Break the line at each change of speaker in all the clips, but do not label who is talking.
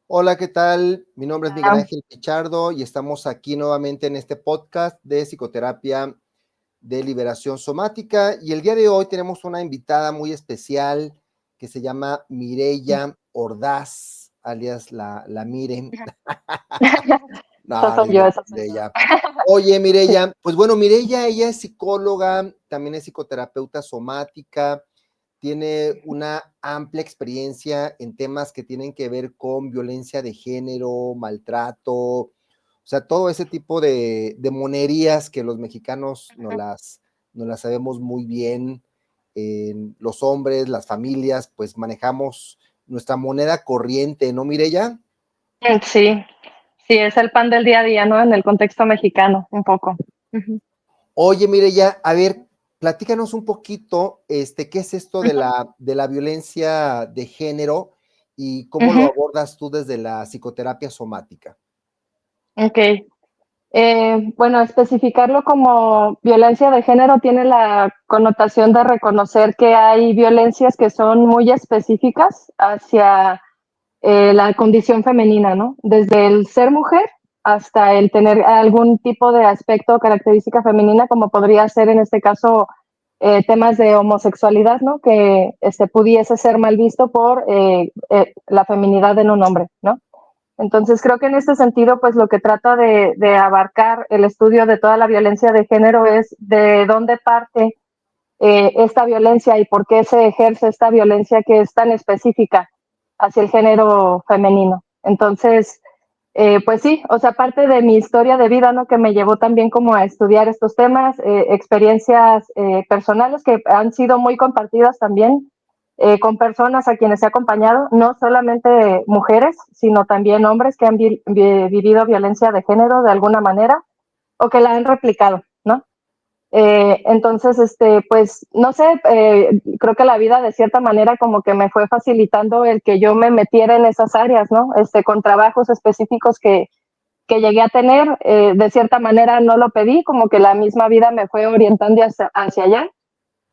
Hola, ¿qué tal? Mi nombre es Miguel
Ah,
Ángel Pichardo y estamos aquí nuevamente en este podcast de psicoterapia de liberación somática. Y el día de hoy tenemos una invitada muy especial que se llama Mireya Ordaz, alias la Mire.
esa
No, no
soy
es
yo,
cierto,
esa soy yo.
Mireya. Oye,
Sí.
Mireya, pues bueno, Mireya, ella es psicóloga, también es psicoterapeuta somática, tiene una amplia experiencia en temas que tienen que ver con violencia de género, maltrato, o sea, todo ese tipo de monerías que los mexicanos no las sabemos muy bien. Los hombres, las familias, pues manejamos nuestra moneda corriente, ¿no, Mireya?
Sí, sí, es el pan del día a día, ¿no? En el contexto mexicano, un poco. Ujú,
Oye, Mireya, a ver, platícanos un poquito, ¿qué es esto de
ujú,
de la violencia de género y cómo lo
ujú.
abordas tú desde la psicoterapia somática?
Ok. Bueno, especificarlo como violencia de género tiene la connotación de reconocer que hay violencias que son muy específicas hacia la condición femenina, ¿no? Desde el ser mujer hasta el tener algún tipo de aspecto o característica femenina, como podría ser en este caso temas de homosexualidad, ¿no? Que pudiese ser mal visto por la feminidad en un hombre, ¿no? Entonces creo que en este sentido, pues lo que trata de abarcar el estudio de toda la violencia de género es de dónde parte esta violencia y por qué se ejerce esta violencia que es tan específica hacia el género femenino. Entonces, pues sí, o sea, parte de mi historia de vida, ¿no? Que me llevó también como a estudiar estos temas, experiencias personales que han sido muy compartidas también con personas a quienes he acompañado, no solamente mujeres, sino también hombres que han vivido violencia de género de alguna manera o que la han replicado, ¿no? Entonces, pues, no sé, creo que la vida de cierta manera como que me fue facilitando el que yo me metiera en esas áreas, ¿no? Con trabajos específicos que llegué a tener, de cierta manera no lo pedí, como que la misma vida me fue orientando hacia allá.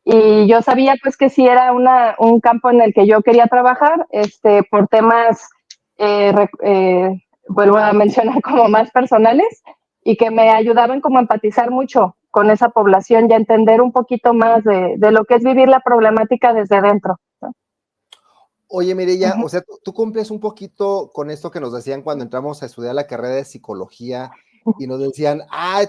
Y yo sabía pues que sí era un campo en el que yo quería trabajar, por temas, vuelvo a mencionar, como más personales y que me ayudaban como a empatizar mucho con esa población y a entender un poquito más de lo que es vivir la problemática desde dentro, ¿no?
Oye, Mireya,
Uh-huh.
o sea, tú cumples un poquito con esto que nos decían cuando entramos a estudiar la carrera de psicología y nos decían,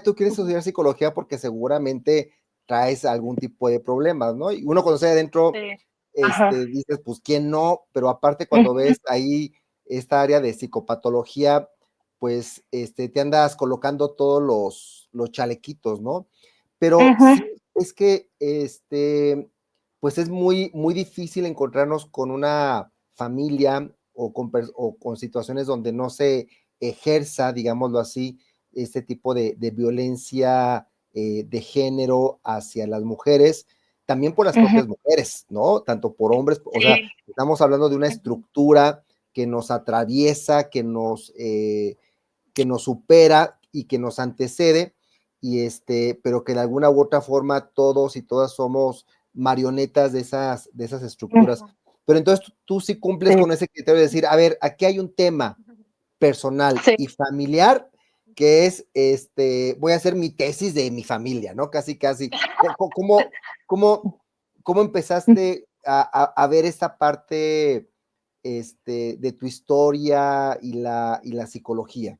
tú quieres estudiar psicología porque seguramente traes algún tipo de problemas, ¿no? Y uno cuando se adentro,
Sí. Ajá.
dices, pues, ¿quién no? Pero aparte cuando
Uh-huh.
ves ahí esta área de psicopatología, pues, te andas colocando todos los chalequitos, ¿no? Pero
Uh-huh.
sí, es que, pues es muy difícil encontrarnos con una familia o con situaciones donde no se ejerza, digámoslo así, este tipo de violencia de género hacia las mujeres, también por las
Uh-huh.
propias mujeres, ¿no? Tanto por hombres, o sea,
Sí.
estamos hablando de una
Uh-huh.
estructura que nos atraviesa, que nos supera y que nos antecede, pero que de alguna u otra forma todos y todas somos marionetas de esas estructuras.
Uh-huh.
Pero entonces tú sí cumples
Sí.
con ese criterio de decir, a ver, aquí hay un tema personal
Sí.
y familiar que es, voy a hacer mi tesis de mi familia, ¿no? Casi, casi. ¿Cómo, cómo empezaste a ver esta parte, de tu historia y y la psicología?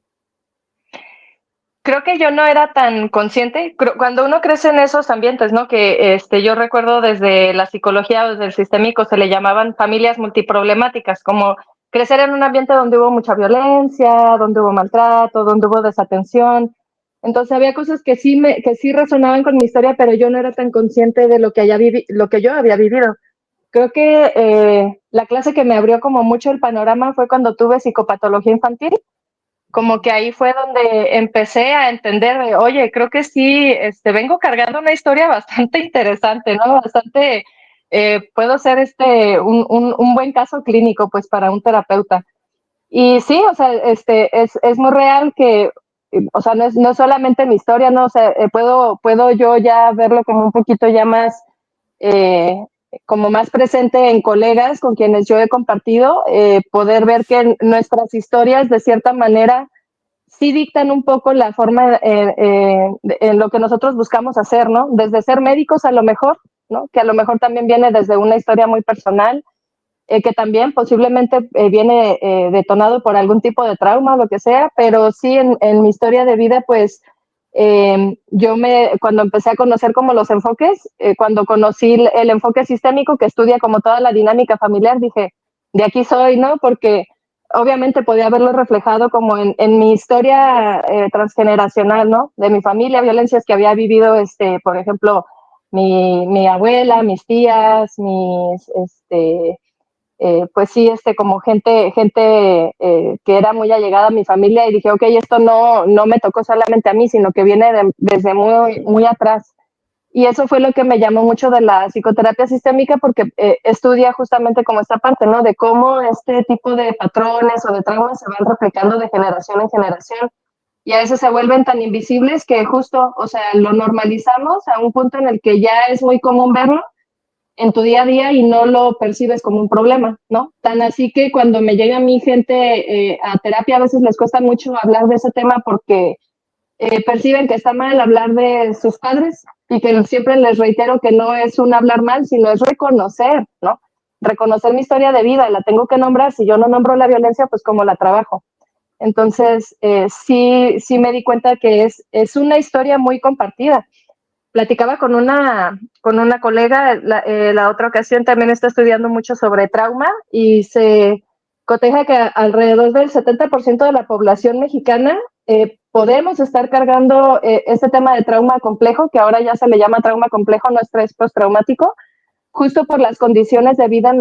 Creo que yo no era tan consciente. Cuando uno crece en esos ambientes, ¿no? Que yo recuerdo desde la psicología o desde el sistémico se le llamaban familias multiproblemáticas, como crecer en un ambiente donde hubo mucha violencia, donde hubo maltrato, donde hubo desatención. Entonces había cosas que sí resonaban con mi historia, pero yo no era tan consciente de lo que yo había vivido. Creo que la clase que me abrió como mucho el panorama fue cuando tuve psicopatología infantil, como que ahí fue donde empecé a entender de, oye, creo que sí, vengo cargando una historia bastante interesante, ¿no? Bastante, puedo ser un buen caso clínico, pues, para un terapeuta. Y sí, o sea, es muy real que, o sea, no es solamente mi historia, ¿no? O sea, puedo yo ya verlo como un poquito ya más como más presente en colegas con quienes yo he compartido, poder ver que nuestras historias de cierta manera sí dictan un poco la forma en lo que nosotros buscamos hacer, ¿no? Desde ser médicos a lo mejor, ¿no? Que a lo mejor también viene desde una historia muy personal, que también posiblemente viene detonado por algún tipo de trauma o lo que sea, pero sí en mi historia de vida, pues cuando empecé a conocer como los enfoques, cuando conocí el enfoque sistémico que estudia como toda la dinámica familiar, dije, de aquí soy, ¿no? Porque obviamente podía haberlo reflejado como en mi historia transgeneracional, ¿no? De mi familia, violencias que había vivido, por ejemplo, mi abuela, mis tías, pues sí, como gente que era muy allegada a mi familia y dije, ok, esto no me tocó solamente a mí, sino que viene desde muy, muy atrás. Y eso fue lo que me llamó mucho de la psicoterapia sistémica porque estudia justamente como esta parte, ¿no? De cómo este tipo de patrones o de traumas se van replicando de generación en generación y a veces se vuelven tan invisibles que justo, o sea, lo normalizamos a un punto en el que ya es muy común verlo en tu día a día y no lo percibes como un problema, ¿no? Tan así que cuando me llega mi gente a terapia a veces les cuesta mucho hablar de ese tema porque perciben que está mal hablar de sus padres y que siempre les reitero que no es un hablar mal, sino es reconocer, ¿no? Reconocer mi historia de vida, la tengo que nombrar, si yo no nombro la violencia, pues cómo la trabajo. Entonces, sí me di cuenta que es una historia muy compartida. Platicaba con una colega, la otra ocasión también está estudiando mucho sobre trauma y se coteja que alrededor del 70% de la población mexicana podemos estar cargando este tema de trauma complejo, que ahora ya se le llama trauma complejo, no estrés postraumático, justo por las condiciones de vida en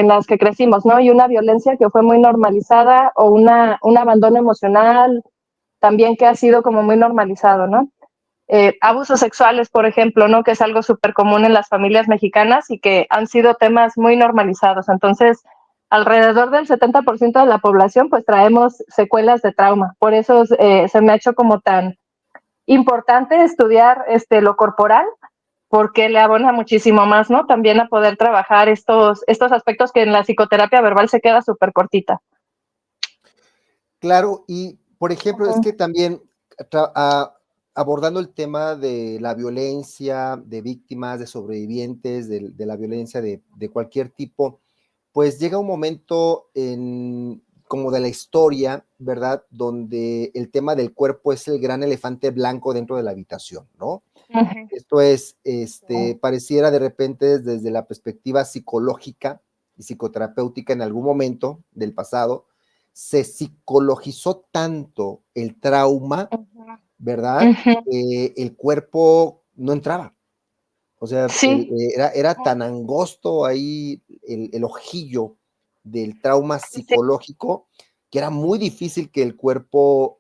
las que crecimos, ¿no? Y una violencia que fue muy normalizada o un abandono emocional también que ha sido como muy normalizado, ¿no? Abusos sexuales, por ejemplo, ¿no? Que es algo súper común en las familias mexicanas y que han sido temas muy normalizados. Entonces, alrededor del 70% de la población, pues traemos secuelas de trauma. Por eso se me ha hecho como tan importante estudiar lo corporal, porque le abona muchísimo más, ¿no? También a poder trabajar estos aspectos que en la psicoterapia verbal se queda súper cortita.
Claro, y por ejemplo, es que también abordando el tema de la violencia, de víctimas, de sobrevivientes, de la violencia de cualquier tipo, pues llega un momento como de la historia, ¿verdad? Donde el tema del cuerpo es el gran elefante blanco dentro de la habitación, ¿no?
Uh-huh.
Esto es, pareciera de repente desde la perspectiva psicológica y psicoterapéutica en algún momento del pasado, se psicologizó tanto el trauma, ¿verdad?
Uh-huh.
Que el cuerpo no entraba. O sea,
Sí.
era tan angosto ahí el ojillo del trauma
Sí.
psicológico que era muy difícil que el cuerpo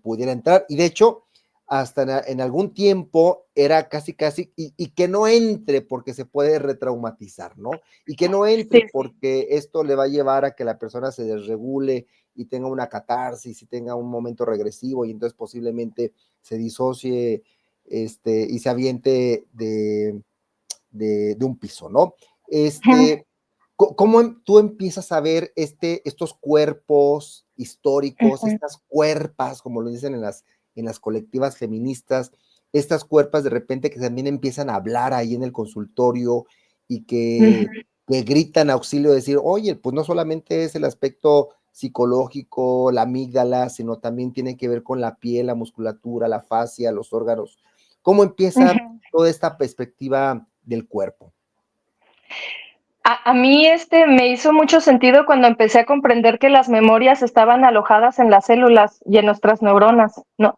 pudiera entrar. Y de hecho, hasta en algún tiempo era casi, y que no entre porque se puede retraumatizar, ¿no? Y que no entre
Sí.
porque esto le va a llevar a que la persona se desregule y tenga una catarsis y tenga un momento regresivo y entonces posiblemente se disocie y se aviente de un piso, ¿no? ¿Cómo tú empiezas a ver estos cuerpos históricos,
Uh-huh.
estas cuerpas, como lo dicen en las colectivas feministas, estas cuerpas de repente que también empiezan a hablar ahí en el consultorio y que gritan auxilio, decir, oye, pues no solamente es el aspecto psicológico, la amígdala, sino también tiene que ver con la piel, la musculatura, la fascia, los órganos. ¿Cómo empieza
Uh-huh.
toda esta perspectiva del cuerpo?
A mí me hizo mucho sentido cuando empecé a comprender que las memorias estaban alojadas en las células y en nuestras neuronas, ¿no?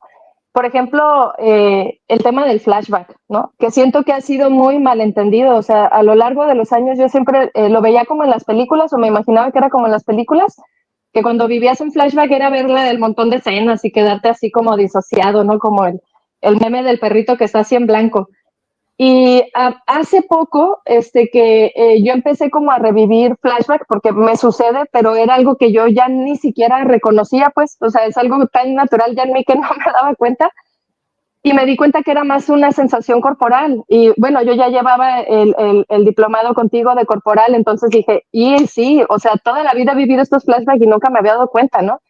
Por ejemplo, el tema del flashback, ¿no? Que siento que ha sido muy malentendido, o sea, a lo largo de los años yo siempre lo veía como en las películas o me imaginaba que era como en las películas, que cuando vivías un flashback era verle el montón de escenas y quedarte así como disociado, ¿no? Como el meme del perrito que está así en blanco. Y hace poco que yo empecé como a revivir flashback porque me sucede, pero era algo que yo ya ni siquiera reconocía, pues, o sea, es algo tan natural ya en mí que no me daba cuenta. y me di cuenta que era más una sensación corporal. Y bueno, yo ya llevaba el diplomado contigo de corporal, entonces dije, y sí, o sea, toda la vida he vivido estos flashbacks y nunca me había dado cuenta, ¿no?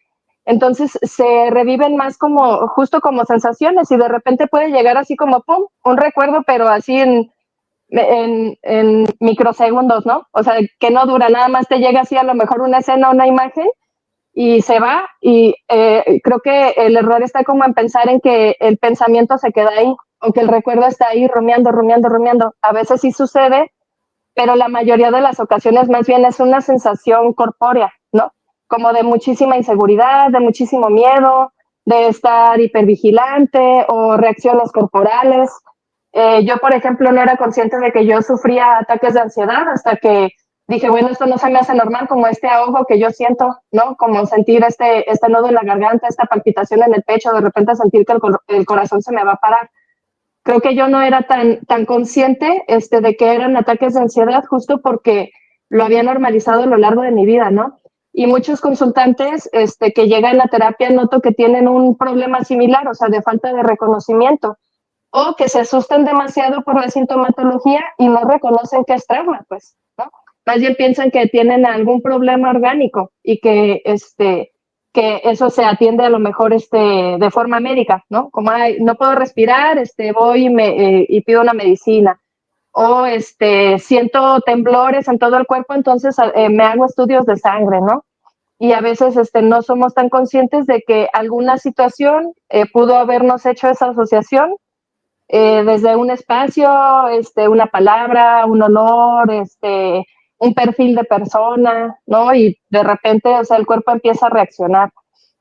Entonces se reviven más como, justo como sensaciones y de repente puede llegar así como, ¡pum!, un recuerdo, pero así en microsegundos, ¿no? O sea, que no dura, nada más te llega así a lo mejor una escena, una imagen y se va y creo que el error está como en pensar en que el pensamiento se queda ahí o que el recuerdo está ahí rumiando, rumiando, rumiando. A veces sí sucede, pero la mayoría de las ocasiones más bien es una sensación corpórea, ¿no? Como de muchísima inseguridad, de muchísimo miedo, de estar hipervigilante o reacciones corporales. Yo, por ejemplo, no era consciente de que yo sufría ataques de ansiedad hasta que dije, bueno, esto no se me hace normal, como este ahogo que yo siento, ¿no? Como sentir este nudo en la garganta, esta palpitación en el pecho, de repente sentir que el corazón se me va a parar. Creo que yo no era tan consciente de que eran ataques de ansiedad justo porque lo había normalizado a lo largo de mi vida, ¿no? Y muchos consultantes que llegan a terapia noto que tienen un problema similar, o sea, de falta de reconocimiento, o que se asustan demasiado por la sintomatología y no reconocen que es trauma, pues, ¿no? Más bien piensan que tienen algún problema orgánico y que eso se atiende a lo mejor de forma médica, ¿no? Como ay, no puedo respirar, voy y pido una medicina. O siento temblores en todo el cuerpo, entonces me hago estudios de sangre, ¿no? Y a veces no somos tan conscientes de que alguna situación pudo habernos hecho esa asociación desde un espacio, una palabra, un olor, un perfil de persona, ¿no? Y de repente, o sea, el cuerpo empieza a reaccionar.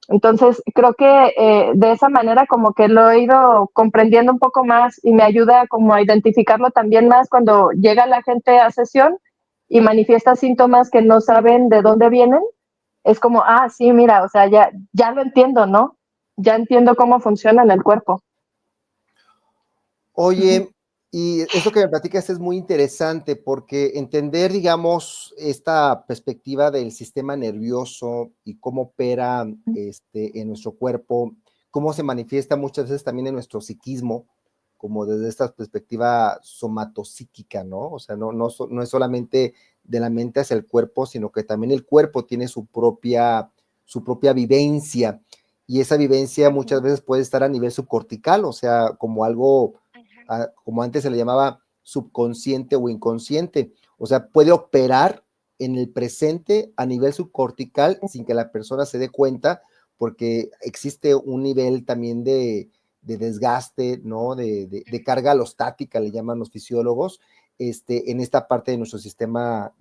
Entonces, creo que de esa manera como que lo he ido comprendiendo un poco más y me ayuda como a identificarlo también más cuando llega la gente a sesión y manifiesta síntomas que no saben de dónde vienen. Es como, ah, sí, mira, o sea, ya lo entiendo, ¿no? Ya entiendo cómo funciona en el cuerpo.
Oye, y eso que me platicas es muy interesante porque entender, digamos, esta perspectiva del sistema nervioso y cómo opera en nuestro cuerpo, cómo se manifiesta muchas veces también en nuestro psiquismo, como desde esta perspectiva somatopsíquica, ¿no? O sea, no es solamente de la mente hacia el cuerpo, sino que también el cuerpo tiene su propia vivencia y esa vivencia muchas veces puede estar a nivel subcortical, o sea, como algo como antes se le llamaba subconsciente o inconsciente, o sea, puede operar en el presente a nivel subcortical sin que la persona se dé cuenta, porque existe un nivel también de desgaste, ¿no? De carga alostática, le llaman los fisiólogos, en esta parte de nuestro sistema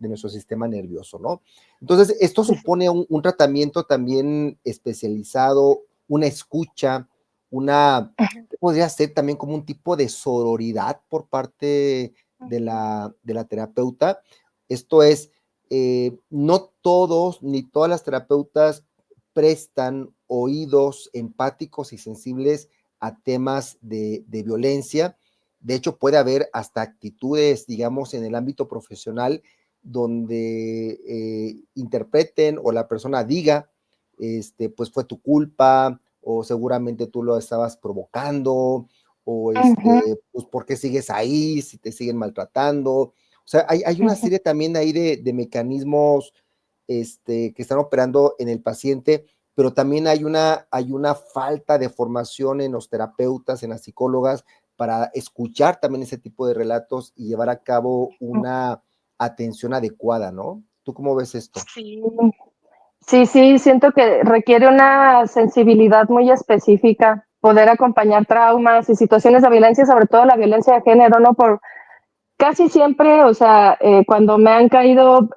nervioso, ¿no? Entonces, esto supone un tratamiento también especializado, una escucha, podría ser también como un tipo de sororidad por parte de la terapeuta. Esto es, no todos ni todas las terapeutas prestan oídos empáticos y sensibles a temas de violencia. De hecho, puede haber hasta actitudes, digamos, en el ámbito profesional donde interpreten o la persona diga, pues fue tu culpa, o seguramente tú lo estabas provocando, o pues ¿por qué sigues ahí si te siguen maltratando? O sea, hay una serie también ahí de mecanismos que están operando en el paciente, pero también hay una falta de formación en los terapeutas, en las psicólogas, para escuchar también ese tipo de relatos y llevar a cabo una atención adecuada, ¿no? ¿Tú cómo ves esto?
Sí. Sí, siento que requiere una sensibilidad muy específica, poder acompañar traumas y situaciones de violencia, sobre todo la violencia de género, ¿no? Por casi siempre, o sea, cuando me han caído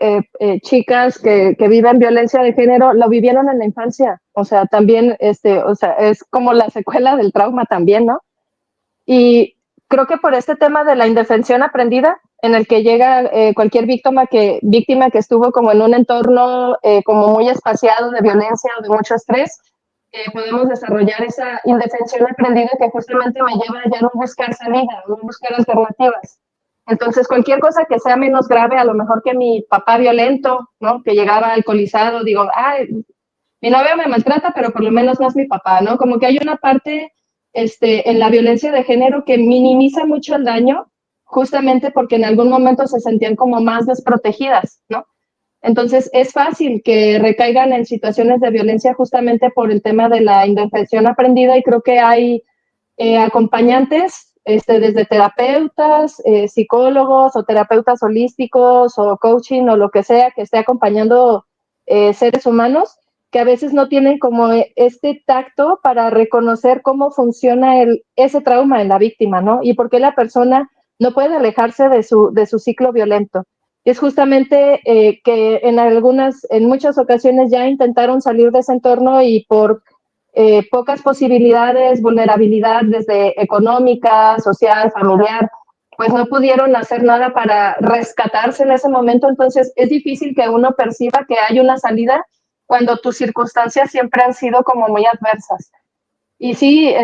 chicas que viven violencia de género, lo vivieron en la infancia, o sea, también, o sea, es como la secuela del trauma también, ¿no? Y creo que por este tema de la indefensión aprendida, en el que llega cualquier víctima que estuvo como en un entorno como muy espaciado de violencia o de mucho estrés, podemos desarrollar esa indefensión aprendida que justamente me lleva a ya no buscar salida, no buscar alternativas. Entonces, cualquier cosa que sea menos grave, a lo mejor que mi papá violento, ¿no? Que llegaba alcoholizado, digo, ay, mi novio me maltrata, pero por lo menos no es mi papá, ¿no? Como que hay una parte en la violencia de género que minimiza mucho el daño, justamente porque en algún momento se sentían como más desprotegidas, ¿no? Entonces, es fácil que recaigan en situaciones de violencia justamente por el tema de la indefensión aprendida, y creo que hay acompañantes, desde terapeutas, psicólogos o terapeutas holísticos o coaching o lo que sea que esté acompañando seres humanos que a veces no tienen como este tacto para reconocer cómo funciona ese trauma en la víctima, ¿no? Y por qué la persona no puede alejarse de su ciclo violento. Y es justamente que en muchas ocasiones ya intentaron salir de ese entorno y por pocas posibilidades, vulnerabilidad desde económica, social, familiar, pues no pudieron hacer nada para rescatarse en ese momento. Entonces es difícil que uno perciba que hay una salida cuando tus circunstancias siempre han sido como muy adversas. Y sí,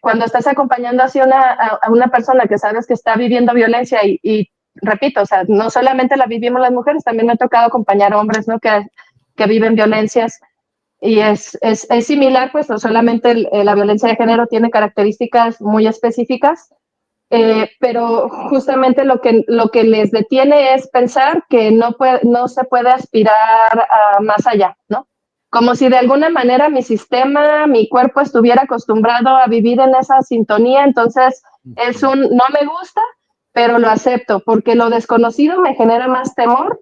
cuando estás acompañando así a una persona que sabes que está viviendo violencia y repito, o sea, no solamente la vivimos las mujeres, también me ha tocado acompañar a hombres, ¿no? Que viven violencias y es similar, pues no solamente la violencia de género tiene características muy específicas, pero justamente lo que les detiene es pensar que no se puede aspirar a más allá, ¿no? Como si de alguna manera mi sistema, mi cuerpo estuviera acostumbrado a vivir en esa sintonía, entonces no me gusta, pero lo acepto, porque lo desconocido me genera más temor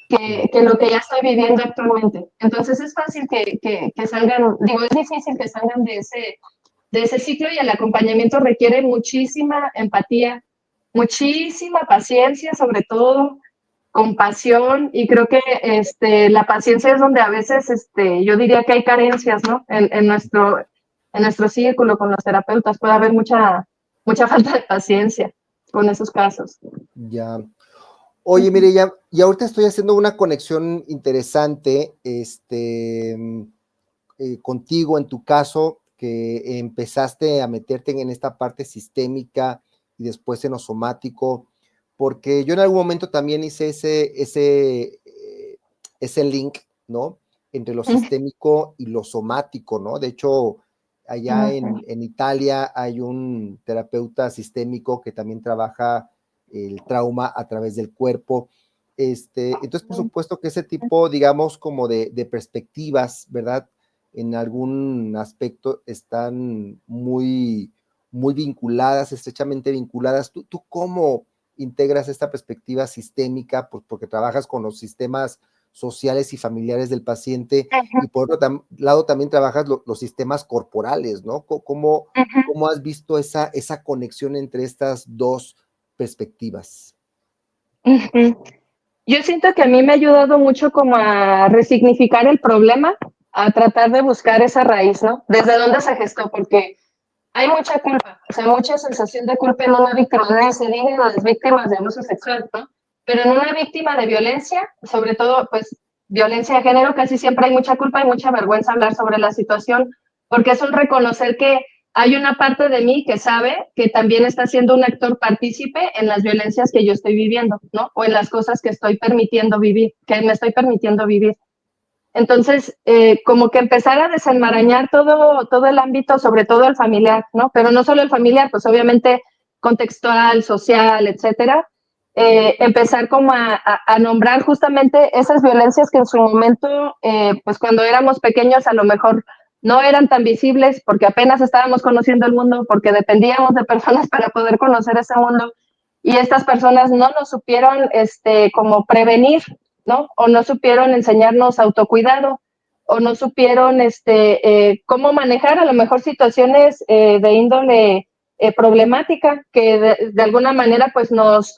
que lo que ya estoy viviendo actualmente. Entonces es fácil que salgan, digo, es difícil que salgan de ese ciclo, y el acompañamiento requiere muchísima empatía, muchísima paciencia, sobre todo compasión, y creo que la paciencia es donde a veces yo diría que hay carencias, ¿no? En nuestro círculo con los terapeutas puede haber mucha falta de paciencia con esos casos.
Ya. Oye, mire, ya, y ahorita estoy haciendo una conexión interesante, contigo en tu caso, que empezaste a meterte en esta parte sistémica y después en lo somático, porque yo en algún momento también hice ese link, ¿no? Entre lo sistémico y lo somático, ¿no? De hecho, allá en Italia hay un terapeuta sistémico que también trabaja el trauma a través del cuerpo. Entonces, por supuesto que ese tipo, digamos, como de perspectivas, ¿verdad? En algún aspecto están muy vinculadas, estrechamente vinculadas. ¿Tú cómo integras esta perspectiva sistémica? Pues porque trabajas con los sistemas sociales y familiares del paciente, y por otro lado también trabajas los sistemas corporales, ¿no? ¿Cómo has visto esa conexión entre estas dos perspectivas?
Yo siento que a mí me ha ayudado mucho como a resignificar el problema, a tratar de buscar esa raíz, ¿no? Desde dónde se gestó, porque hay mucha culpa, o sea, mucha sensación de culpa en una víctima, no se diga las víctimas de abuso sexual, ¿no? Pero en una víctima de violencia, sobre todo, pues, violencia de género, casi siempre hay mucha culpa y mucha vergüenza hablar sobre la situación, porque es un reconocer que hay una parte de mí que sabe que también está siendo un actor partícipe en las violencias que yo estoy viviendo, ¿no? O en las cosas que estoy permitiendo vivir, que me estoy permitiendo vivir. Entonces, como que empezar a desenmarañar todo el ámbito, sobre todo el familiar, ¿no? Pero no solo el familiar, pues obviamente contextual, social, etcétera. Empezar como a nombrar justamente esas violencias que en su momento, pues cuando éramos pequeños a lo mejor no eran tan visibles porque apenas estábamos conociendo el mundo, porque dependíamos de personas para poder conocer ese mundo, y estas personas no nos supieron como prevenir, ¿no? O no supieron enseñarnos autocuidado, o no supieron cómo manejar a lo mejor situaciones de índole problemática, que de alguna manera pues nos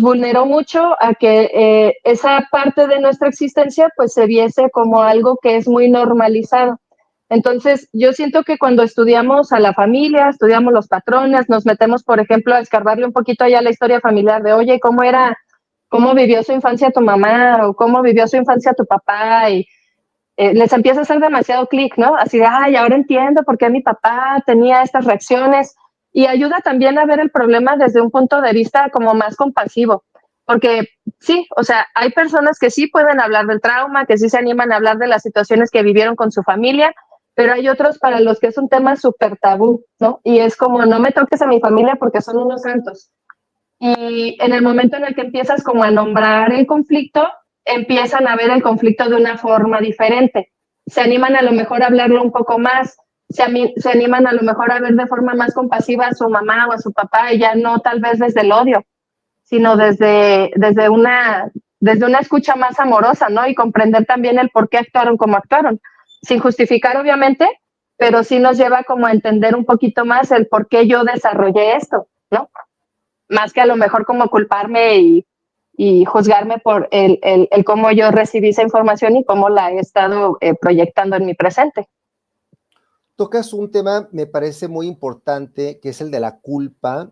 vulneró mucho a que esa parte de nuestra existencia pues se viese como algo que es muy normalizado. Entonces, yo siento que cuando estudiamos a la familia, estudiamos los patrones, nos metemos, por ejemplo, a escarbarle un poquito allá la historia familiar de, oye, cómo vivió su infancia tu mamá o cómo vivió su infancia tu papá, y les empieza a hacer demasiado clic, ¿no? Así de, ay, ahora entiendo por qué mi papá tenía estas reacciones, y ayuda también a ver el problema desde un punto de vista como más compasivo, porque sí, o sea, hay personas que sí pueden hablar del trauma, que sí se animan a hablar de las situaciones que vivieron con su familia, pero hay otros para los que es un tema súper tabú, ¿no? Y es como, no me toques a mi familia porque son unos santos. Y en el momento en el que empiezas como a nombrar el conflicto, empiezan a ver el conflicto de una forma diferente. Se animan a lo mejor a hablarlo un poco más, se animan a lo mejor a ver de forma más compasiva a su mamá o a su papá, y ya no tal vez desde el odio, sino desde una escucha más amorosa, ¿no? Y comprender también el por qué actuaron como actuaron, sin justificar obviamente, pero sí nos lleva como a entender un poquito más el por qué yo desarrollé esto, ¿no? Más que a lo mejor como culparme y juzgarme por el cómo yo recibí esa información y cómo la he estado proyectando en mi presente.
Tocas un tema, me parece muy importante, que es el de la culpa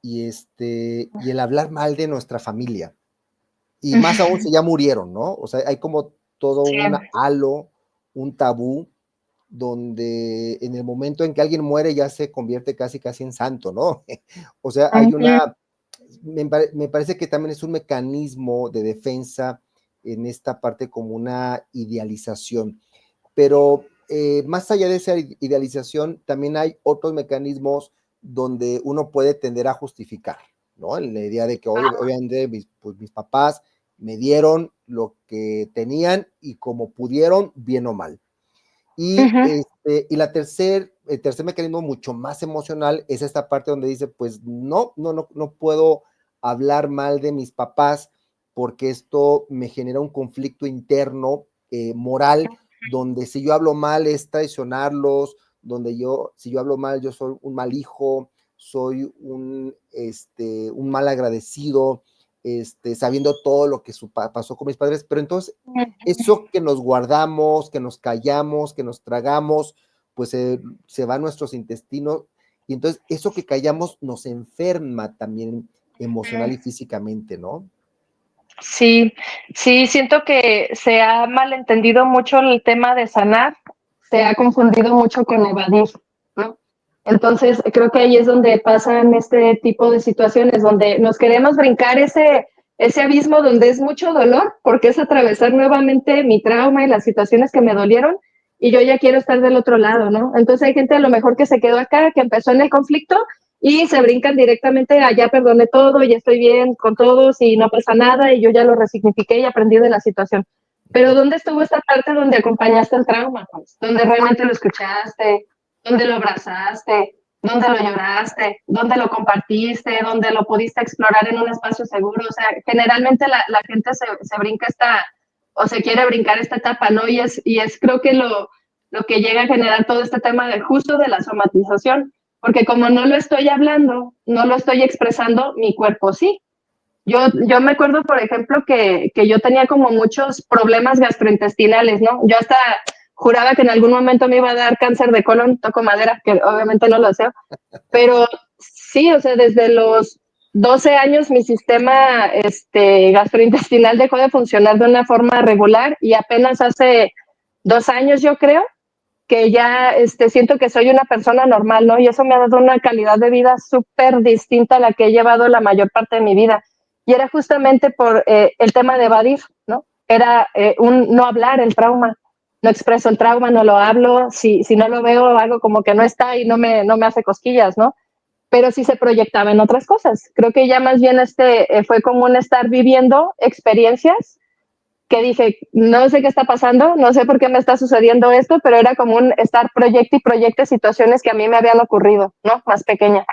y el hablar mal de nuestra familia. Y más aún si ya murieron, ¿no? O sea, hay como todo
Sí.
un halo, un tabú, donde en el momento en que alguien muere ya se convierte casi casi en santo, ¿no? O sea, hay una, me parece que también es un mecanismo de defensa en esta parte como una idealización, pero más allá de esa idealización, también hay otros mecanismos donde uno puede tender a justificar, ¿no? En la idea de que obviamente mis papás me dieron lo que tenían y como pudieron, bien o mal. Y, el tercer mecanismo mucho más emocional es esta parte donde dice, pues no puedo hablar mal de mis papás porque esto me genera un conflicto interno moral, donde si yo hablo mal es traicionarlos, donde si yo hablo mal, yo soy un mal hijo, soy un mal agradecido, sabiendo todo lo que pasó con mis padres, pero entonces eso que nos guardamos, que nos callamos, que nos tragamos, pues se va a nuestros intestinos y entonces eso que callamos nos enferma también emocional y físicamente, ¿no?
Sí, sí, siento que se ha malentendido mucho el tema de sanar, se ha confundido mucho con evadir, ¿no? Entonces, creo que ahí es donde pasan este tipo de situaciones, donde nos queremos brincar ese abismo donde es mucho dolor, porque es atravesar nuevamente mi trauma y las situaciones que me dolieron, y yo ya quiero estar del otro lado, ¿no? Entonces hay gente a lo mejor que se quedó acá, que empezó en el conflicto y se brincan directamente a ya perdoné todo, ya estoy bien con todos y no pasa nada y yo ya lo resignifiqué y aprendí de la situación. Pero ¿dónde estuvo esta parte donde acompañaste el trauma? Pues? ¿Donde realmente lo escuchaste? ¿Dónde lo abrazaste? ¿Dónde lo lloraste? ¿Dónde lo compartiste? ¿Dónde lo pudiste explorar en un espacio seguro? O sea, generalmente la gente se brinca o se quiere brincar esta etapa, ¿no? Y es creo que lo que llega a generar todo este tema de justo de la somatización, porque como no lo estoy hablando, no lo estoy expresando, mi cuerpo sí. Yo me acuerdo, por ejemplo, que yo tenía como muchos problemas gastrointestinales, ¿no? Yo hasta juraba que en algún momento me iba a dar cáncer de colon, toco madera, que obviamente no lo deseo, pero sí, o sea, desde los 12 años mi sistema gastrointestinal dejó de funcionar de una forma regular y apenas hace 2 años, yo creo, que ya siento que soy una persona normal, ¿no? Y eso me ha dado una calidad de vida súper distinta a la que he llevado la mayor parte de mi vida. Y era justamente por el tema de evadir, ¿no? Era un no hablar el trauma. No expreso el trauma, no lo hablo, si no lo veo, hago como que no está y no me hace cosquillas, ¿no? Pero sí se proyectaba en otras cosas. Creo que ya más bien fue como un estar viviendo experiencias que dije, no sé qué está pasando, no sé por qué me está sucediendo esto, pero era como un estar proyecte y proyecte situaciones que a mí me habían ocurrido, ¿no? Más pequeña.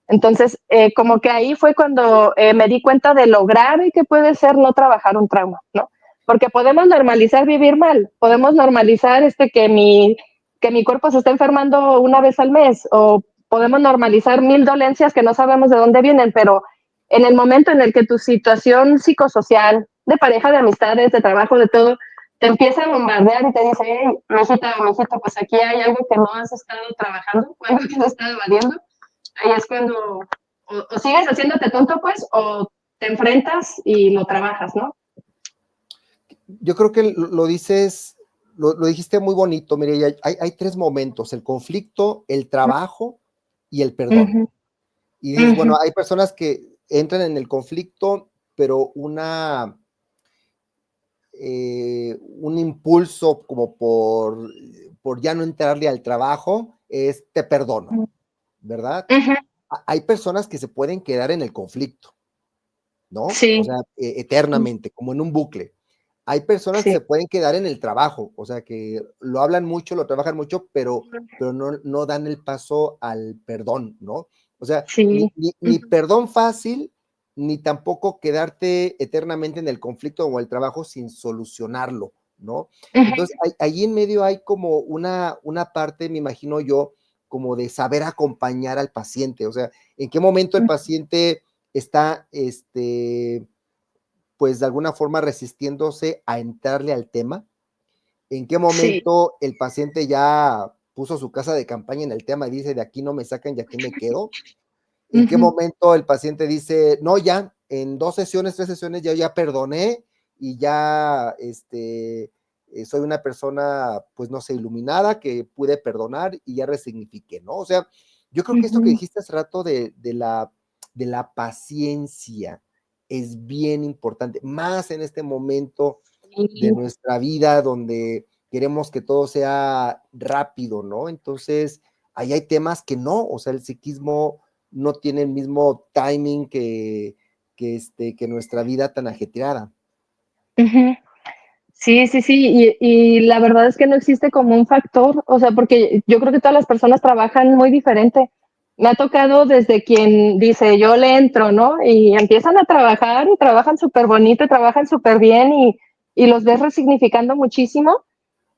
Entonces, como que ahí fue cuando me di cuenta de lo grave que puede ser no trabajar un trauma, ¿no? Porque podemos normalizar vivir mal, podemos normalizar que mi cuerpo se está enfermando una vez al mes, o podemos normalizar 1000 dolencias que no sabemos de dónde vienen, pero en el momento en el que tu situación psicosocial, de pareja, de amistades, de trabajo, de todo, te empieza a bombardear y te dice, hey, mijita o mijito, pues aquí hay algo que no has estado trabajando, algo que no has estado evadiendo, ahí es cuando o sigues haciéndote tonto, pues, o te enfrentas y lo trabajas, ¿no?
Yo creo que lo dices, lo dijiste muy bonito, Mireya. Hay tres momentos: el conflicto, el trabajo y el perdón.
Uh-huh.
Y dices, bueno,
Uh-huh.
hay personas que entran en el conflicto, pero un impulso como por ya no entrarle al trabajo es te perdono, ¿verdad?
Ujú.
Hay personas que se pueden quedar en el conflicto, ¿no? O
Sí,
sea, eternamente, como en un bucle. Hay personas que
sí,
se pueden quedar en el trabajo, o sea, que lo hablan mucho, lo trabajan mucho, pero no dan el paso al perdón, ¿no? O sea,
sí.
ni perdón fácil, ni tampoco quedarte eternamente en el conflicto o el trabajo sin solucionarlo, ¿no?
Ujú,
Entonces, ahí en medio hay como una parte, me imagino yo, como de saber acompañar al paciente, o sea, en qué momento el
ujú.
paciente está, pues de alguna forma resistiéndose a entrarle al tema, en qué
Sí.
momento el paciente ya puso su casa de campaña en el tema y dice, de aquí no me sacan y aquí me quedo, en qué
Ujú,
momento el paciente dice, no, ya, en 2 sesiones, 3 sesiones, ya perdoné y ya, soy una persona, pues no sé, iluminada, que pude perdonar y ya resignifiqué, ¿no? O sea, yo creo que esto que
ujú.
dijiste hace rato de la paciencia es bien importante, más en este momento de
Sí.
nuestra vida donde queremos que todo sea rápido, ¿no? Entonces, ahí hay temas que no, o sea, el psiquismo no tiene el mismo timing que nuestra vida tan ajetreada.
Ujú. Sí, sí, sí, y la verdad es que no existe como un factor, o sea, porque yo creo que todas las personas trabajan muy diferente. Me ha tocado desde quien dice, yo le entro, ¿no? Y empiezan a trabajar y trabajan súper bonito y trabajan súper bien y los ves resignificando muchísimo,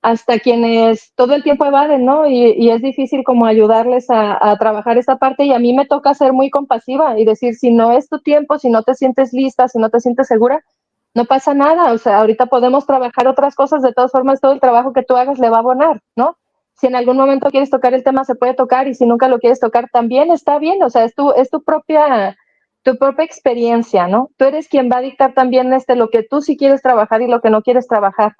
hasta quienes todo el tiempo evaden, ¿no? Y es difícil como ayudarles a trabajar esa parte y a mí me toca ser muy compasiva y decir, si no es tu tiempo, si no te sientes lista, si no te sientes segura, no pasa nada, o sea, ahorita podemos trabajar otras cosas, de todas formas todo el trabajo que tú hagas le va a abonar, ¿no? Si en algún momento quieres tocar el tema, se puede tocar, y si nunca lo quieres tocar, también está bien, o sea, es tu propia experiencia, ¿no? Tú eres quien va a dictar también lo que tú sí quieres trabajar y lo que no quieres trabajar,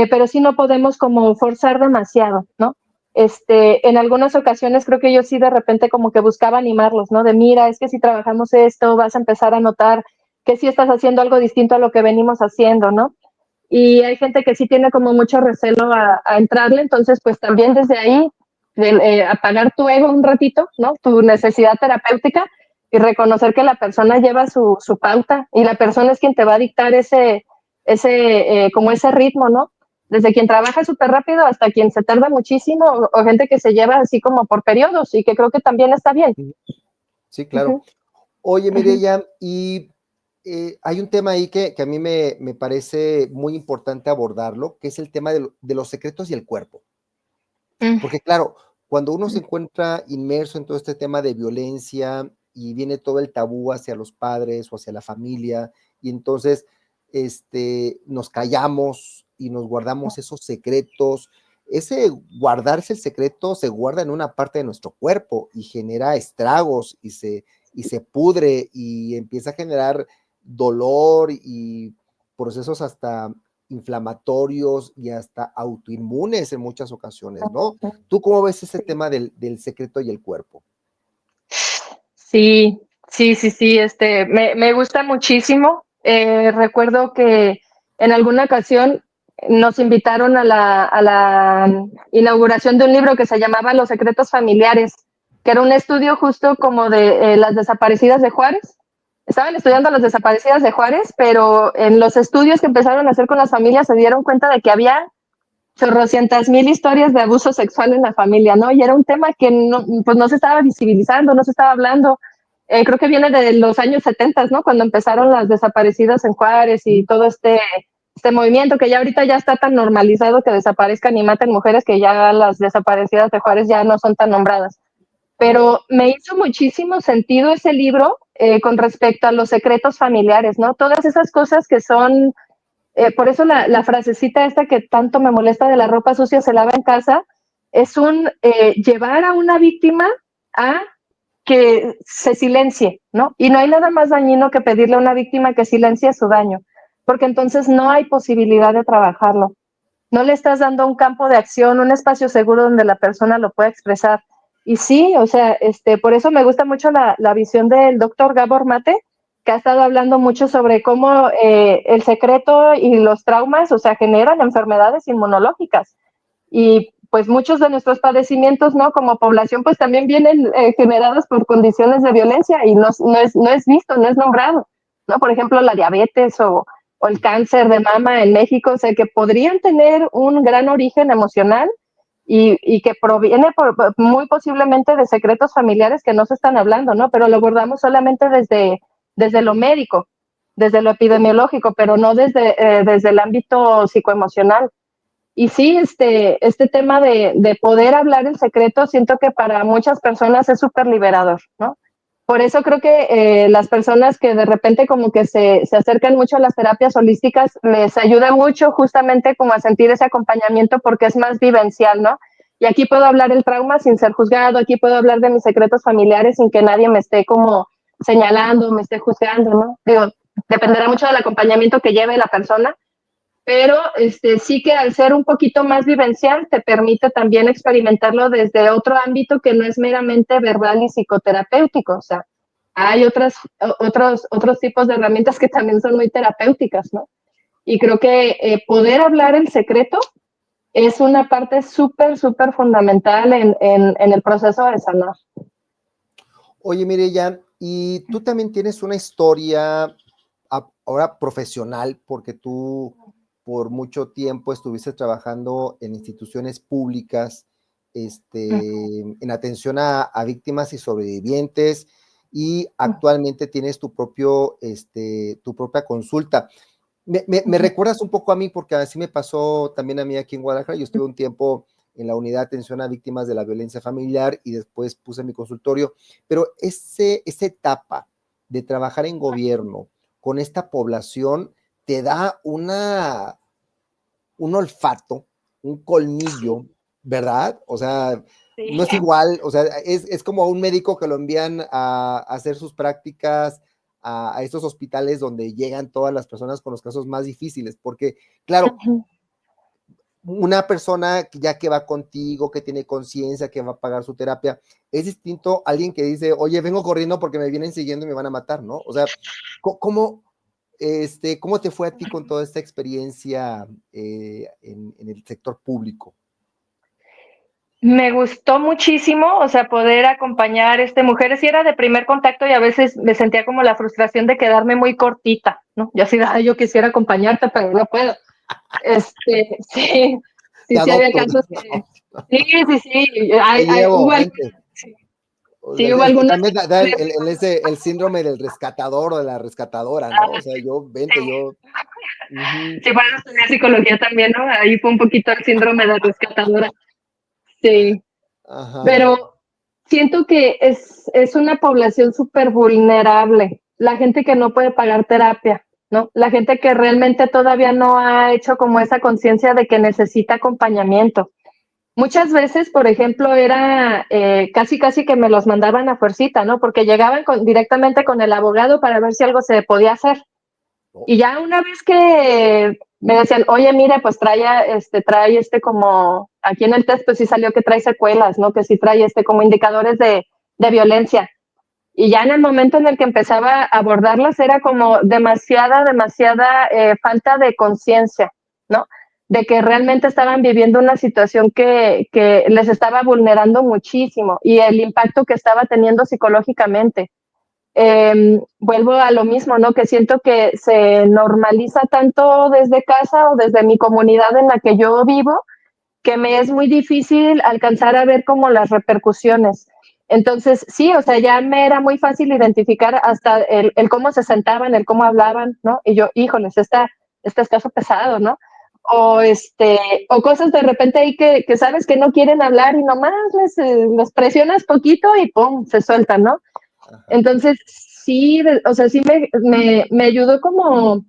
pero sí no podemos como forzar demasiado, ¿no? En algunas ocasiones creo que yo sí de repente como que buscaba animarlos, ¿no? De mira, es que si trabajamos esto, vas a empezar a notar que sí estás haciendo algo distinto a lo que venimos haciendo, ¿no? Y hay gente que sí tiene como mucho recelo a entrarle, entonces pues también desde ahí apagar tu ego un ratito, ¿no? Tu necesidad terapéutica y reconocer que la persona lleva su pauta y la persona es quien te va a dictar como ese ritmo, ¿no? Desde quien trabaja súper rápido hasta quien se tarda muchísimo o gente que se lleva así como por periodos y que creo que también está bien.
Sí,
Uh
claro.
-huh,
Oye,
uh -huh.
Mireya, y hay un tema ahí que a mí me parece muy importante abordarlo, que es el tema de los secretos y el cuerpo. Porque claro, cuando uno se encuentra inmerso en todo este tema de violencia y viene todo el tabú hacia los padres o hacia la familia, y entonces nos callamos y nos guardamos esos secretos, ese guardarse el secreto se guarda en una parte de nuestro cuerpo y genera estragos y se pudre y empieza a generar dolor y procesos hasta inflamatorios y hasta autoinmunes en muchas ocasiones, ¿no? ¿Tú cómo ves ese tema del secreto y el cuerpo?
Sí, sí, sí, sí, me gusta muchísimo. Recuerdo que en alguna ocasión nos invitaron a la inauguración de un libro que se llamaba Los secretos familiares, que era un estudio justo como de las desaparecidas de Juárez. Estaban estudiando a las desaparecidas de Juárez, pero en los estudios que empezaron a hacer con las familias se dieron cuenta de que había chorrocientas mil historias de abuso sexual en la familia, ¿no? Y era un tema que no, pues no se estaba visibilizando, no se estaba hablando. Creo que viene de los años 70, ¿no? Cuando empezaron las desaparecidas en Juárez y todo este movimiento que ya ahorita ya está tan normalizado que desaparezcan y maten mujeres que ya las desaparecidas de Juárez ya no son tan nombradas. Pero me hizo muchísimo sentido ese libro con respecto a los secretos familiares, ¿no? Todas esas cosas que son por eso la frasecita esta que tanto me molesta de la ropa sucia se lava en casa, es llevar a una víctima a que se silencie, ¿no? Y no hay nada más dañino que pedirle a una víctima que silencie su daño, porque entonces no hay posibilidad de trabajarlo. No le estás dando un campo de acción, un espacio seguro donde la persona lo pueda expresar. Y sí, o sea, por eso me gusta mucho la visión del doctor Gabor Mate, que ha estado hablando mucho sobre cómo el secreto y los traumas, o sea, generan enfermedades inmunológicas. Y pues muchos de nuestros padecimientos, ¿no? Como población, pues también vienen generados por condiciones de violencia y no es visto, no es nombrado, ¿no? Por ejemplo, la diabetes o el cáncer de mama en México, o sea, que podrían tener un gran origen emocional y que proviene muy posiblemente de secretos familiares que no se están hablando, ¿no? Pero lo abordamos solamente desde lo médico, desde lo epidemiológico, pero no desde el ámbito psicoemocional. Y sí, este tema de poder hablar el secreto, siento que para muchas personas es súper liberador, ¿no? Por eso creo que las personas que de repente como que se acercan mucho a las terapias holísticas, les ayuda mucho justamente como a sentir ese acompañamiento porque es más vivencial, ¿no? Y aquí puedo hablar el trauma sin ser juzgado, aquí puedo hablar de mis secretos familiares sin que nadie me esté como señalando, me esté juzgando, ¿no? Digo, dependerá mucho del acompañamiento que lleve la persona, pero sí que al ser un poquito más vivencial te permite también experimentarlo desde otro ámbito que no es meramente verbal y psicoterapéutico, o sea, hay otros tipos de herramientas que también son muy terapéuticas, ¿no? Y creo que poder hablar el secreto es una parte súper fundamental en el proceso de sanar.
Oye, Mireya, y tú también tienes una historia ahora profesional, porque tú por mucho tiempo estuviste trabajando en instituciones públicas, en atención a víctimas y sobrevivientes, y actualmente tienes tu propia consulta. Me recuerdas un poco a mí, porque así me pasó también a mí aquí en Guadalajara. Yo estuve un tiempo en la unidad de atención a víctimas de la violencia familiar y después puse mi consultorio, pero esa etapa de trabajar en gobierno con esta población te da un olfato, un colmillo, ¿verdad? O sea,
Sí.
no es igual, o sea, es como un médico que lo envían a hacer sus prácticas a estos hospitales donde llegan todas las personas con los casos más difíciles, porque, claro, una persona ya que va contigo, que tiene conciencia, que va a pagar su terapia, es distinto a alguien que dice, oye, vengo corriendo porque me vienen siguiendo y me van a matar, ¿no? O sea, ¿cómo te fue a ti con toda esta experiencia en el sector público?
Me gustó muchísimo, o sea, poder acompañar mujeres, y era de primer contacto y a veces me sentía como la frustración de quedarme muy cortita, ¿no? Yo así, yo quisiera acompañarte, pero no puedo. Sí,
Te
sí había
adopto.
casos que, sí,
Te llevo,
hubo,
vente. O sea,
sí, hubo
es que
algunos.
también da el síndrome del rescatador o de la rescatadora, ¿no? O sea, yo, vente,
Sí,
yo.
sí, para estudiar psicología también, ¿no? Ahí fue un poquito el síndrome de rescatadora. Sí,
Ajá.
pero siento que es una población súper vulnerable. La gente que no puede pagar terapia, ¿no? La gente que realmente todavía no ha hecho como esa conciencia de que necesita acompañamiento. Muchas veces, por ejemplo, era casi que me los mandaban a fuercita, ¿no? Porque llegaban directamente con el abogado para ver si algo se podía hacer. Y ya una vez que me decían, oye, mira, pues trae como, aquí en el test pues sí salió que trae secuelas, ¿no? Que sí trae como indicadores de violencia. Y ya en el momento en el que empezaba a abordarlas era como demasiada falta de conciencia, ¿no? De que realmente estaban viviendo una situación que les estaba vulnerando muchísimo y el impacto que estaba teniendo psicológicamente. Vuelvo a lo mismo, ¿no? Que siento que se normaliza tanto desde casa o desde mi comunidad en la que yo vivo, que me es muy difícil alcanzar a ver como las repercusiones. Entonces, sí, o sea, ya me era muy fácil identificar hasta el cómo se sentaban, el cómo hablaban, ¿no? Y yo, híjoles, este es caso pesado, ¿no? O, o cosas de repente ahí que sabes que no quieren hablar y nomás les presionas poquito y pum, se sueltan, ¿no?
Ajá.
Entonces, sí, o sea, sí me ayudó como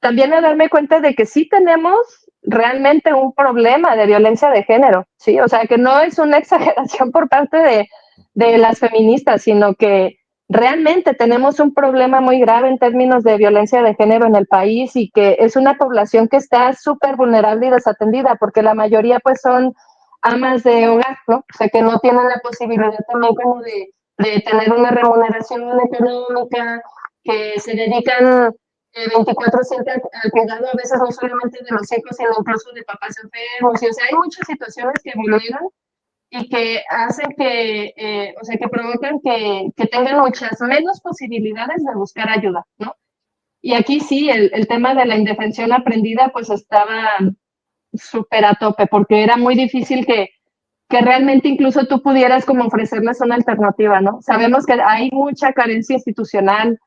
también a darme cuenta de que sí tenemos realmente un problema de violencia de género, ¿sí? O sea, que no es una exageración por parte de las feministas, sino que realmente tenemos un problema muy grave en términos de violencia de género en el país y que es una población que está súper vulnerable y desatendida, porque la mayoría pues son amas de hogar, ¿no? O sea, que no tienen la posibilidad también como de tener una remuneración económica, que se dedican 24/7 al cuidado a veces no solamente de los hijos, sino incluso de papás enfermos. Y, o sea, hay muchas situaciones que evolucionan y que hacen que, o sea, que provocan que tengan muchas menos posibilidades de buscar ayuda, ¿no? Y aquí sí, el tema de la indefensión aprendida pues estaba súper a tope, porque era muy difícil que realmente incluso tú pudieras como ofrecerles una alternativa, ¿no? Sabemos que hay mucha carencia institucional,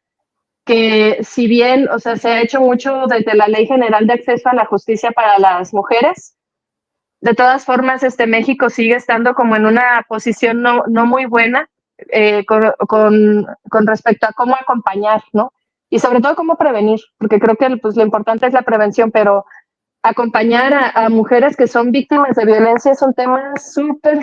que si bien, o sea, se ha hecho mucho desde la Ley General de Acceso a la Justicia para las Mujeres, de todas formas, México sigue estando como en una posición no muy buena con respecto a cómo acompañar, ¿no? Y sobre todo cómo prevenir, porque creo que pues, lo importante es la prevención, pero acompañar a mujeres que son víctimas de violencia es un tema súper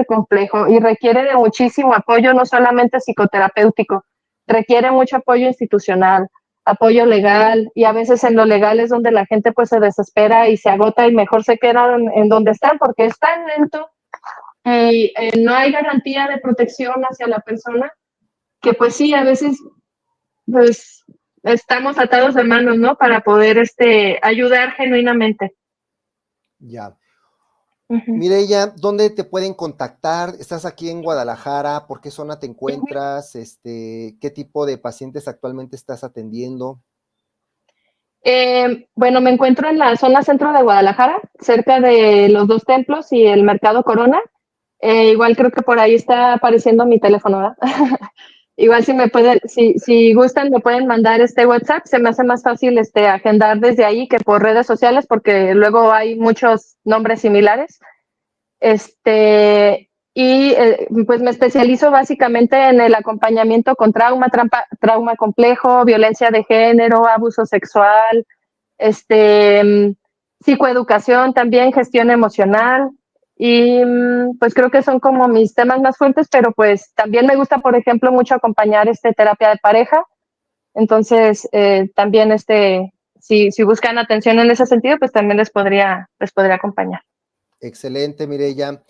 complejo y requiere de muchísimo apoyo, no solamente psicoterapéutico, requiere mucho apoyo institucional, apoyo legal, y a veces en lo legal es donde la gente pues se desespera y se agota y mejor se quedan en donde están porque es tan lento y no hay garantía de protección hacia la persona que pues sí, a veces pues estamos atados de manos, ¿no? Para poder ayudar genuinamente.
Ya.
Uh-huh.
Mireya, ¿dónde te pueden contactar? ¿Estás aquí en Guadalajara? ¿Por qué zona te encuentras? ¿Qué tipo de pacientes actualmente estás atendiendo?
Bueno, me encuentro en la zona centro de Guadalajara, cerca de los dos templos y el Mercado Corona. Igual creo que por ahí está apareciendo mi teléfono, ¿verdad? Igual si me pueden, si gustan, me pueden mandar WhatsApp. Se me hace más fácil agendar desde ahí que por redes sociales, porque luego hay muchos nombres similares. Pues me especializo básicamente en el acompañamiento con trauma complejo, violencia de género, abuso sexual, psicoeducación también, gestión emocional. Y pues creo que son como mis temas más fuertes, pero pues también me gusta, por ejemplo, mucho acompañar terapia de pareja. Entonces, también si buscan atención en ese sentido, pues también les podría acompañar.
Excelente, Mireya.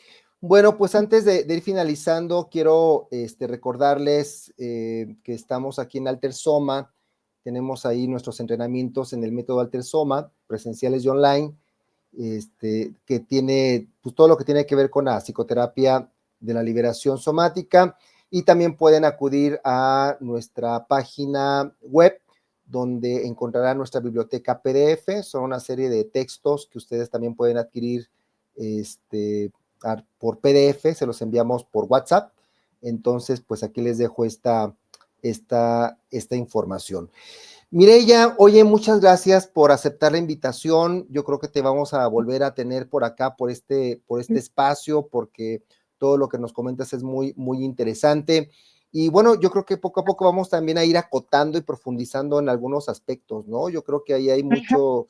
Bueno, pues antes de ir finalizando, quiero recordarles que estamos aquí en Alter Soma. Tenemos ahí nuestros entrenamientos en el método Alter Soma, presenciales y online, que tiene pues, todo lo que tiene que ver con la psicoterapia de la liberación somática. Y también pueden acudir a nuestra página web, donde encontrarán nuestra biblioteca PDF. Son una serie de textos que ustedes también pueden adquirir por PDF, se los enviamos por WhatsApp. Entonces, pues aquí les dejo esta información. Mireya, oye, muchas gracias por aceptar la invitación. Yo creo que te vamos a volver a tener por acá, por este espacio, porque todo lo que nos comentas es muy, muy interesante. Y bueno, yo creo que poco a poco vamos también a ir acotando y profundizando en algunos aspectos, ¿no? Yo creo que ahí hay mucho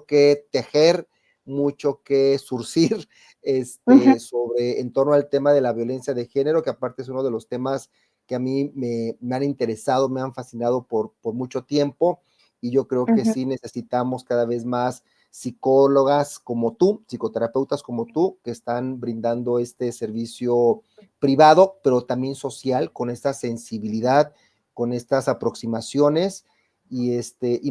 que tejer, mucho que surcir en torno al tema de la violencia de género, que aparte es uno de los temas que a mí me han interesado, me han fascinado por mucho tiempo, y yo creo que sí necesitamos cada vez más psicólogas como tú, psicoterapeutas como tú, que están brindando este servicio privado, pero también social, con esta sensibilidad, con estas aproximaciones, y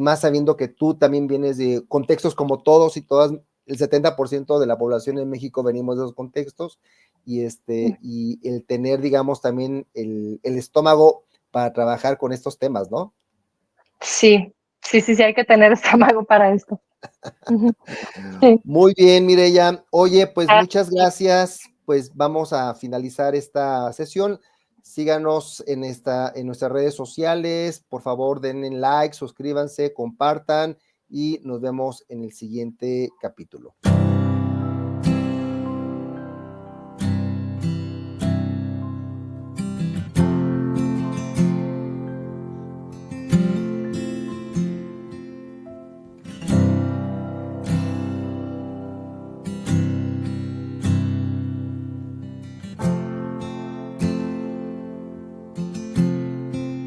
más sabiendo que tú también vienes de contextos como todos y todas, el 70% de la población en México venimos de esos contextos, y el tener, digamos, también el estómago para trabajar con estos temas, ¿no?
Sí, hay que tener estómago para esto. Sí.
Muy bien, Mireya. Oye, pues muchas gracias. Pues vamos a finalizar esta sesión. Síganos en nuestras redes sociales. Por favor, denle like, suscríbanse, compartan y nos vemos en el siguiente capítulo.